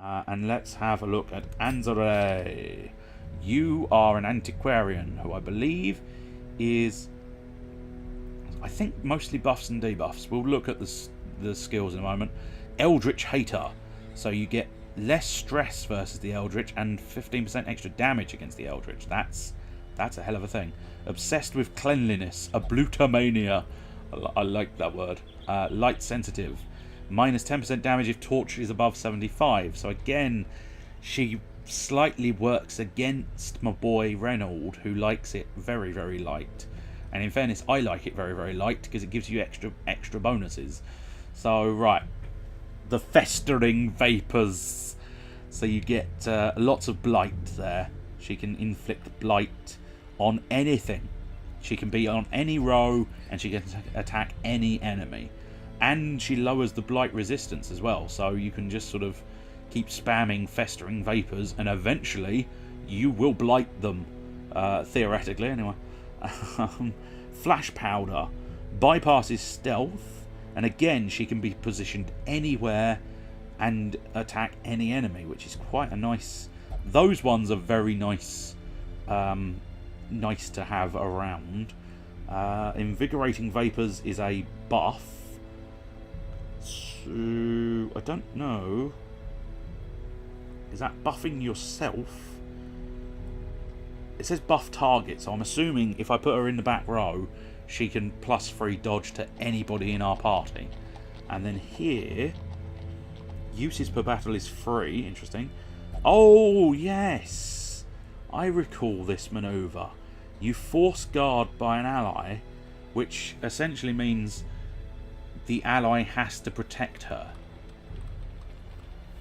And let's have a look at Anzare. You are an antiquarian who I believe is, I think, mostly buffs and debuffs. We'll look at the skills in a moment. Eldritch Hater. So you get less stress versus the Eldritch and 15% extra damage against the Eldritch. That's a hell of a thing. Obsessed with Cleanliness. A Blutomania. I like that word. Light Sensitive. Minus 10% damage if torch is above 75. So again, she slightly works against my boy Reynold, who likes it very, very light. And in fairness, I like it very, very light because it gives you extra bonuses. So, right. The Festering Vapours. So you get lots of blight there. She can inflict blight on anything. She can be on any row and she can attack any enemy. And she lowers the blight resistance as well. So you can just sort of keep spamming Festering Vapours and eventually you will blight them. Theoretically, anyway. Flash Powder bypasses stealth, and again she can be positioned anywhere and attack any enemy, which is quite a nice. Those ones are very nice, nice to have around. Invigorating Vapours is a buff, so I don't know. Is that buffing yourself? It says buff target, so I'm assuming if I put her in the back row, she can +3 dodge to anybody in our party. And then here, uses per battle is free. Interesting. Oh, yes! I recall this manoeuvre. You force guard by an ally, which essentially means the ally has to protect her.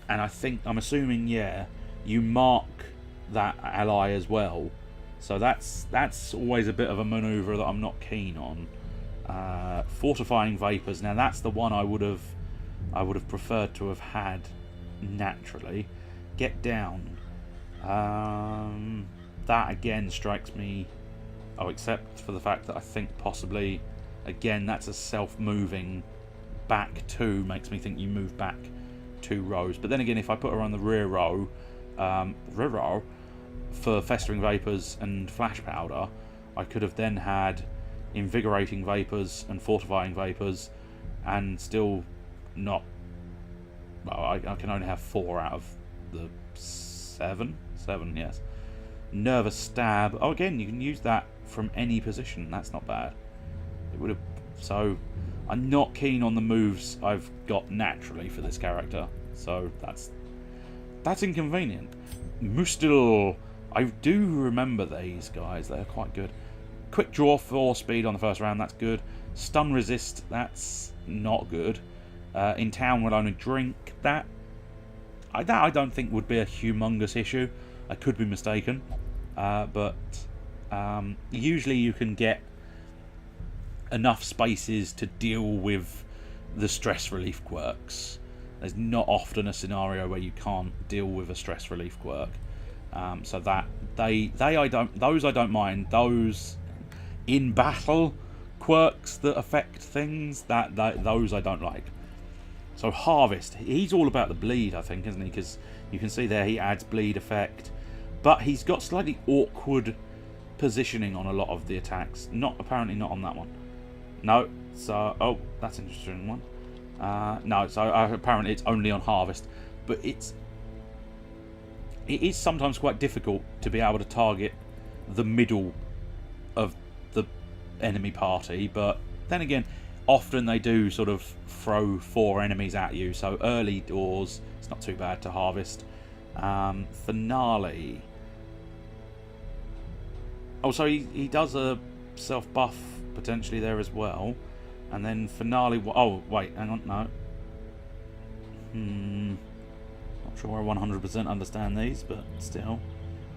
And I'm assuming, yeah, you mark that ally as well. So that's always a bit of a manoeuvre that I'm not keen on. Fortifying Vapours. Now that's the one I would have preferred to have had naturally. Get Down. That again strikes me. Oh, except for the fact that I think possibly, again, that's a self-moving back 2. Makes me think you move back 2 rows. But then again, if I put her on the rear row, for Festering Vapours and Flash Powder, I could have then had Invigorating Vapours and Fortifying Vapours and still not. Well, I can only have 4 out of the 7. 7, yes. Nervous Stab. Oh, again, you can use that from any position. That's not bad. It would have. So, I'm not keen on the moves I've got naturally for this character. So that's inconvenient. Mustil. I do remember these guys. They're quite good. Quick Draw 4 speed on the first round. That's good. Stun Resist. That's not good. In Town will only drink. That I don't think would be a humongous issue. I could be mistaken. But usually you can get enough spaces to deal with the stress relief quirks. There's not often a scenario where you can't deal with a stress relief quirk. So that those I don't mind. Those in battle quirks that affect things, those I don't like. So Harvest, he's all about the bleed, I think, isn't he? Because you can see there he adds bleed effect, but he's got slightly awkward positioning on a lot of the attacks. Apparently not on that one. No. So that's an interesting one. No. So apparently it's only on Harvest, but it is sometimes quite difficult to be able to target the middle of the enemy party, but then again, often they do sort of throw 4 enemies at you, so early doors, it's not too bad to harvest. Finale. Oh, so he does a self-buff potentially there as well. And then Finale... Oh, wait, hang on, no. Not sure I 100% understand these, but still.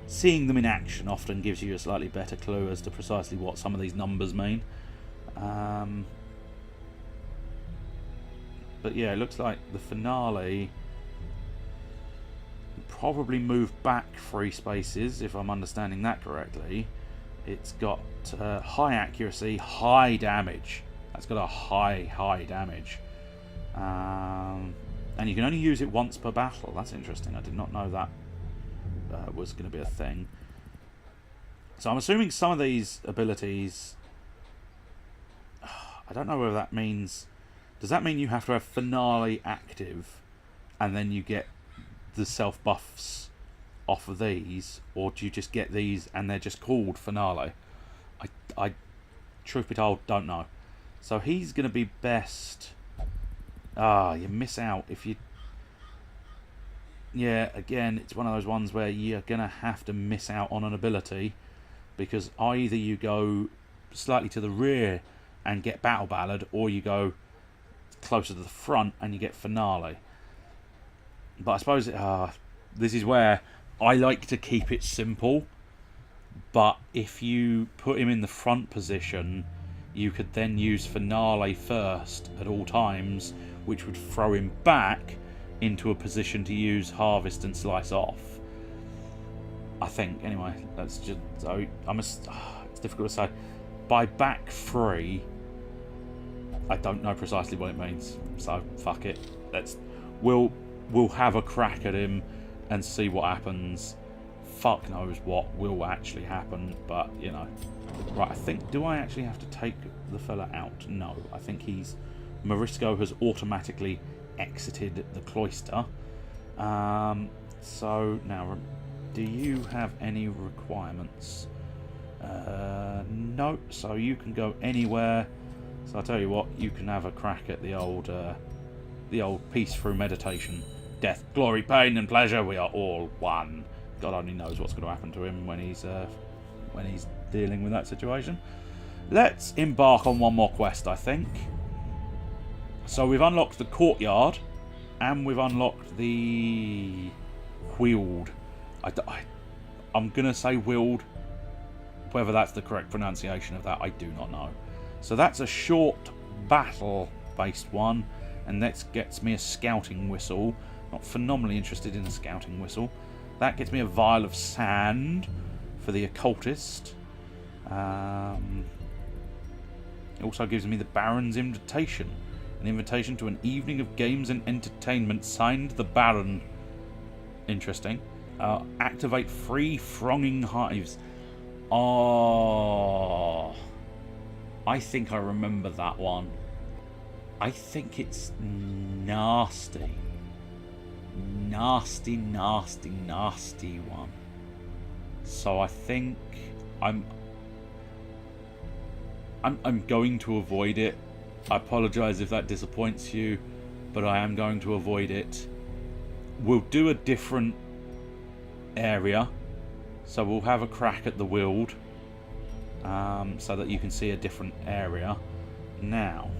Seeing them in action often gives you a slightly better clue as to precisely what some of these numbers mean. But yeah, it looks like the Finale probably moved back 3 spaces, if I'm understanding that correctly. It's got high accuracy, high damage. That's got a high damage. And And you can only use it once per battle. That's interesting. I did not know that was going to be a thing. So I'm assuming some of these abilities... I don't know whether that means... Does that mean you have to have Finale active and then you get the self-buffs off of these? Or do you just get these and they're just called Finale? I truth be told, don't know. So he's going to be best... you miss out if you... Yeah, again, it's one of those ones where you're going to have to miss out on an ability, because either you go slightly to the rear and get Battle Ballad, or you go closer to the front and you get Finale. But I suppose this is where I like to keep it simple, but if you put him in the front position, you could then use Finale first at all times, which would throw him back into a position to use Harvest and Slice Off. I think, anyway, that's just... So it's difficult to say. By back 3, I don't know precisely what it means, so fuck it. We'll have a crack at him and see what happens. Fuck knows what will actually happen, but, you know. Right, I think... Do I actually have to take the fella out? No, I think he's... Morisco has automatically exited the cloister. So, now, do you have any requirements? No, so you can go anywhere. So I'll tell you what, you can have a crack at the old peace through meditation. Death, glory, pain, and pleasure, we are all one. God only knows what's going to happen to him when he's dealing with that situation. Let's embark on one more quest, I think. So we've unlocked the courtyard, and we've unlocked the Weald. I'm going to say Weald. Whether that's the correct pronunciation of that, I do not know. So that's a short battle-based one, and that gets me a scouting whistle. Not phenomenally interested in a scouting whistle. That gets me a vial of sand for the occultist. It also gives me the Baron's invitation. An invitation to an evening of games and entertainment, signed the Baron. Interesting. Activate 3 thronging hives. Oh, I think I remember that one. I think it's nasty. Nasty, nasty, nasty one. So I think I'm going to avoid it. I apologise if that disappoints you, but I am going to avoid it. We'll do a different area, so we'll have a crack at the Weald, so that you can see a different area. Now,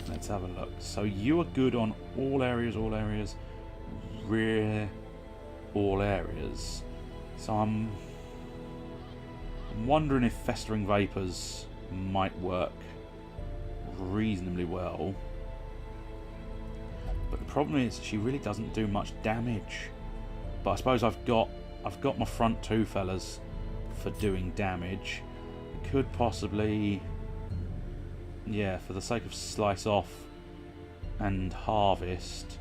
let's have a look. So you are good on all areas, rear, all areas. So I'm wondering if Festering Vapours might work reasonably well, but the problem is she really doesn't do much damage. But I suppose I've got my front 2 fellas for doing damage. I could possibly, yeah, for the sake of Slice Off and Harvest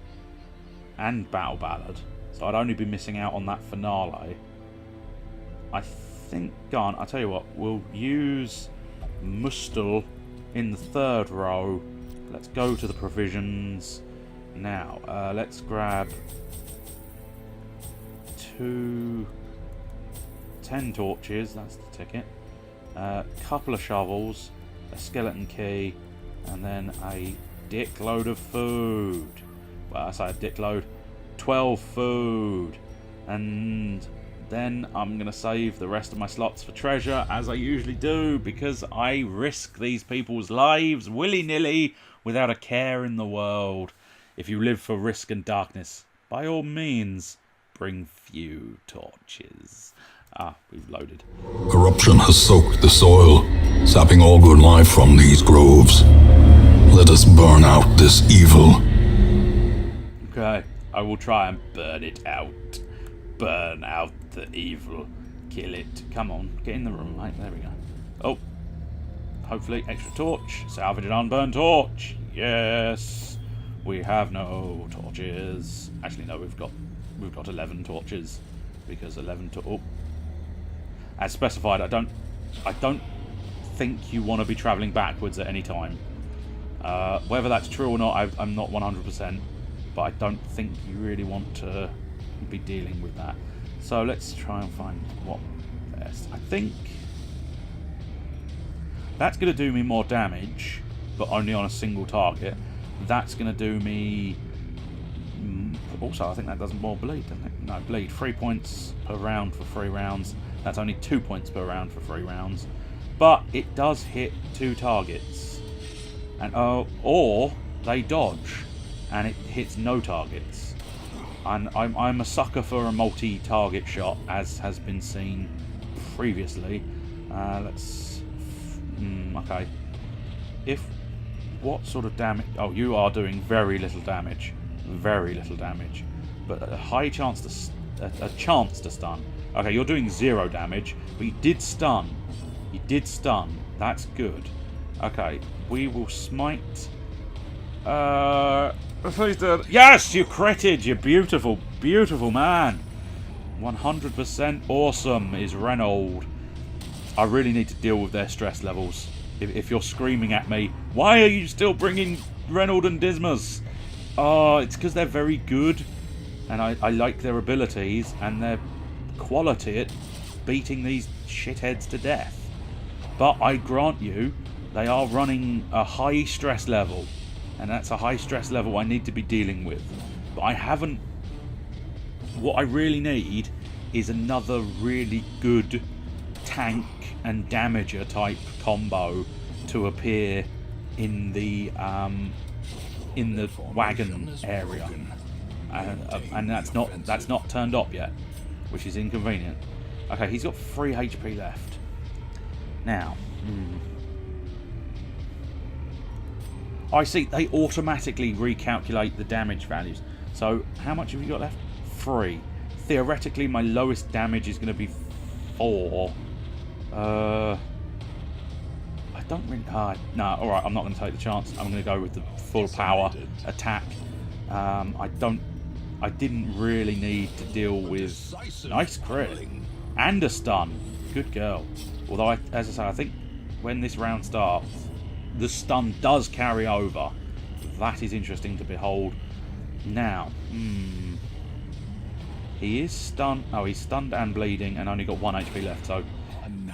and Battle Ballad, so I'd only be missing out on that Finale. I think, I'll tell you what, we'll use Mustel in the 3rd row. Let's go to the provisions now. Let's grab 10 torches, that's the ticket, couple of shovels, a skeleton key, and then a dick load of food. Well, I say a dick load, 12 food, and then I'm going to save the rest of my slots for treasure, as I usually do, because I risk these people's lives willy-nilly without a care in the world. If you live for risk and darkness, by all means, bring few torches. We've loaded. Corruption has soaked the soil, sapping all good life from these groves. Let us burn out this evil. Okay, I will try and burn it out. Burn out the evil. Kill it. Come on, get in the room, mate. There we go. Oh, hopefully extra torch. Salvage an unburned torch. Yes. We have no torches. Actually, no, we've got 11 torches because 11 to oh. As specified, I don't think you want to be travelling backwards at any time. Whether that's true or not, I'm not 100%, but I don't think you really want to be dealing with that. So let's try and find what best. I think that's going to do me more damage, but only on a single target. That's going to do me... Also, I think that does more bleed, doesn't it? No, bleed. 3 points per round for 3 rounds. That's only 2 points per round for 3 rounds. But it does hit 2 targets. And or they dodge, and it hits no targets. And I'm a sucker for a multi-target shot, as has been seen previously. Let's... okay. What sort of damage... Oh, you are doing very little damage. Very little damage. But a high chance to... a chance to stun. Okay, you're doing 0 damage, but you did stun. You did stun. That's good. Okay, we will smite... Yes! You critted! You beautiful, beautiful man! 100% awesome is Reynold. I really need to deal with their stress levels. If you're screaming at me, why are you still bringing Reynold and Dismas? Oh, it's because they're very good, and I like their abilities and their quality at beating these shitheads to death. But I grant you, they are running a high stress level, and that's a high stress level I need to be dealing with. But I haven't... What I really need is another really good tank and damager type combo to appear in the wagon area, and that's not turned up yet, which is inconvenient. Okay, he's got 3 HP left now. I see they automatically recalculate the damage values. So how much have you got left? 3. Theoretically, my lowest damage is going to be 4. I don't really... no, alright, I'm not going to take the chance. I'm going to go with the full power attack. I didn't really need to deal with... Nice crit. And a stun. Good girl. Although, as I say, I think when this round starts, the stun does carry over. That is interesting to behold. Now, he is stunned. Oh, he's stunned and bleeding and only got 1 HP left, so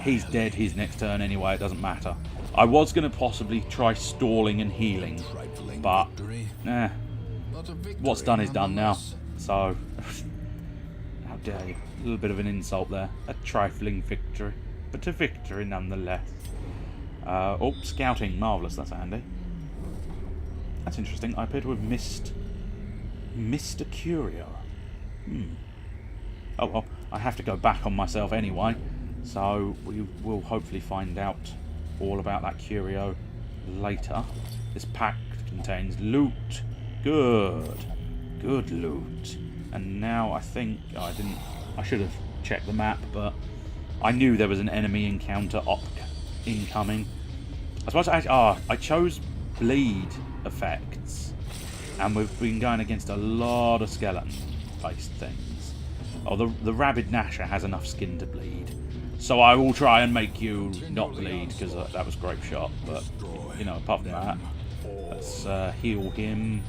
he's dead his next turn anyway, it doesn't matter. I was going to possibly try stalling and healing, but what's done is done now. So, how dare you. A little bit of an insult there. A trifling victory, but a victory nonetheless. Oh, scouting. Marvellous, that's handy. That's interesting. I appear to have missed Mr. Curio. Oh well, I have to go back on myself anyway. So we will hopefully find out all about that curio later. This pack contains loot. Good. Good loot. And now I think... Oh, I should have checked the map, but I knew there was an enemy encounter incoming. I suppose I chose bleed effects, and we've been going against a lot of skeleton-based things. Oh, the rabid Gnasher has enough skin to bleed. So I will try and make you not bleed, because that was a great shot. But, you know, apart from that, let's heal him.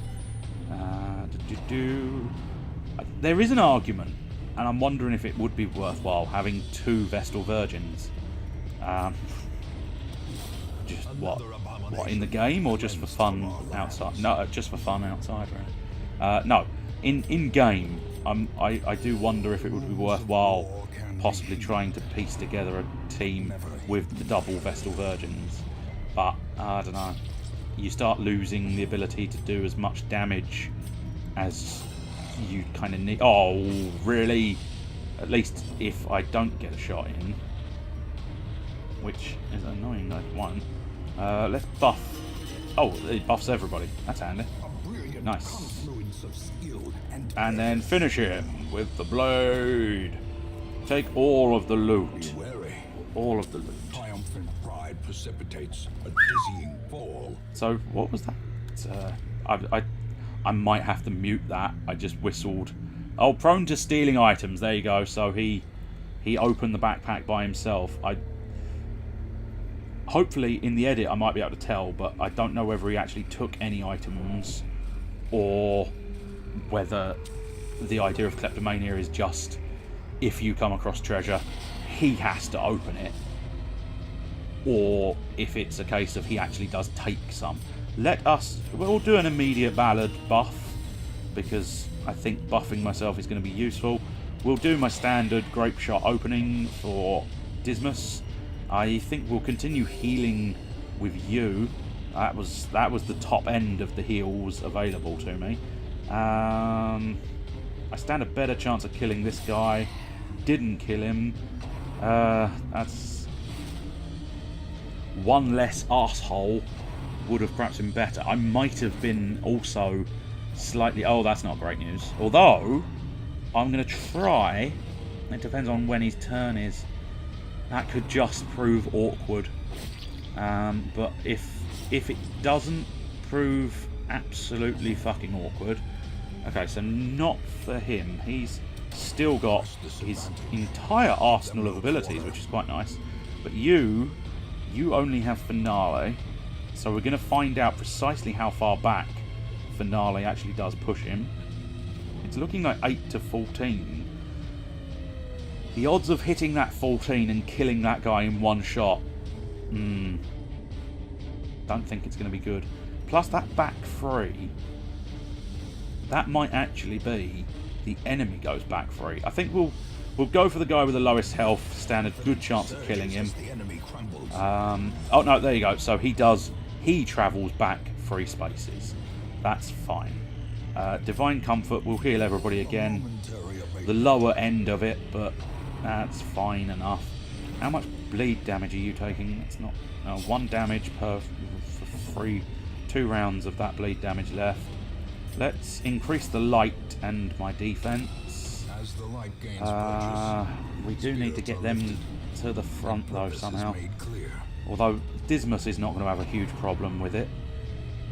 There is an argument, and I'm wondering if it would be worthwhile having 2 Vestal Virgins. Just what in the game, or just for fun outside? No, just for fun outside, really. No, in game, I do wonder if it would be worthwhile possibly trying to piece together a team with the double Vestal Virgins, but I don't know. You start losing the ability to do as much damage as you kind of need. Oh, really? At least if I don't get a shot in, which is annoying. I won't. Let's buff. Oh, it buffs everybody. That's handy. Nice. And then finish him with the blade. Take all of the loot. All of the loot. Triumphant pride precipitates a dizzying fall. So what was that? I might have to mute that. I just whistled. Oh, prone to stealing items. There you go. So he opened the backpack by himself. Hopefully in the edit I might be able to tell, but I don't know whether he actually took any items or whether the idea of kleptomania is just if you come across treasure, he has to open it, or if it's a case of he actually does take some. We'll do an immediate ballad buff, because I think buffing myself is going to be useful. We'll do my standard grape shot opening for Dismas. I think we'll continue healing with you. That was the top end of the heals available to me. I stand a better chance of killing this guy. Didn't kill him. That's one less arsehole. Would have perhaps been better. I might have been also slightly... Oh, that's not great news. Although, I'm going to try... It depends on when his turn is. That could just prove awkward. But if it doesn't prove absolutely fucking awkward... Okay, so not for him. He's still got his entire arsenal of abilities, which is quite nice. But you only have Finale. So we're going to find out precisely how far back Finale actually does push him. It's looking like 8 to 14. The odds of hitting that 14 and killing that guy in one shot, don't think it's going to be good. Plus that back 3, that might actually be the enemy goes back 3. I think we'll go for the guy with the lowest health, stand a good chance of killing him. Oh no, there you go. So he travels back 3 spaces. That's fine. Divine Comfort will heal everybody again. The lower end of it, but that's fine enough. How much bleed damage are you taking? It's not 1 damage per 2 rounds of that bleed damage left. Let's increase the light and my defense. We do need to get them to the front though somehow. Although Dismas is not going to have a huge problem with it.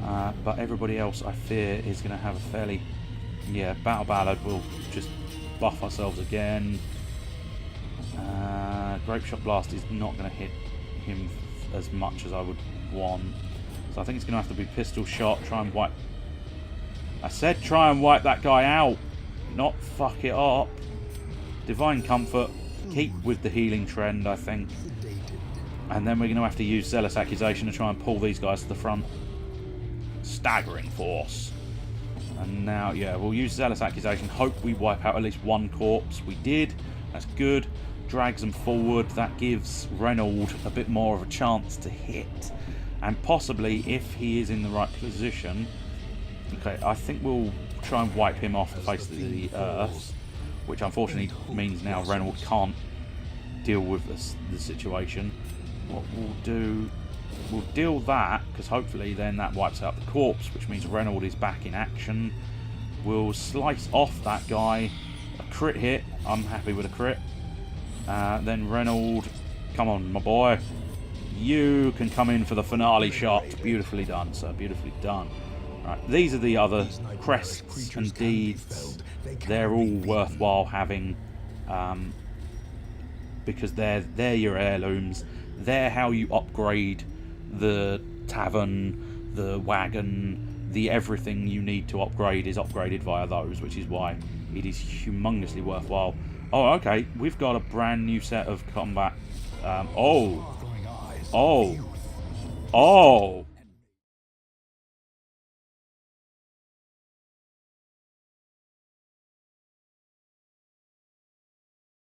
But everybody else I fear is going to have a fairly... Yeah, Battle Ballad will just buff ourselves again. Grape Shot Blast is not going to hit him as much as I would want. So I think it's going to have to be Pistol Shot, try and wipe... I said try and wipe that guy out, not fuck it up. Divine Comfort, keep with the healing trend, I think. And then we're going to have to use Zealous Accusation to try and pull these guys to the front. Staggering Force. And now, yeah, we'll use Zealous Accusation. Hope we wipe out at least 1 corpse. We did. That's good. Drags them forward. That gives Reynold a bit more of a chance to hit. And possibly, if he is in the right position... Okay, I think we'll try and wipe him off the face of the earth. Which unfortunately means now Reynold can't deal with the situation. What we'll do... We'll deal that, because hopefully then that wipes out the corpse, which means Reynold is back in action. We'll slice off that guy. A crit hit. I'm happy with a crit. Then Reynold, come on, my boy. You can come in for the finale shot. Beautifully done, sir. Beautifully done. Right, these are the other crests and deeds. They're all worthwhile having, because they're your heirlooms. They're how you upgrade the tavern, the wagon, the everything you need to upgrade is upgraded via those, which is why it is humongously worthwhile. Oh, okay, we've got a brand new set of combat. Oh,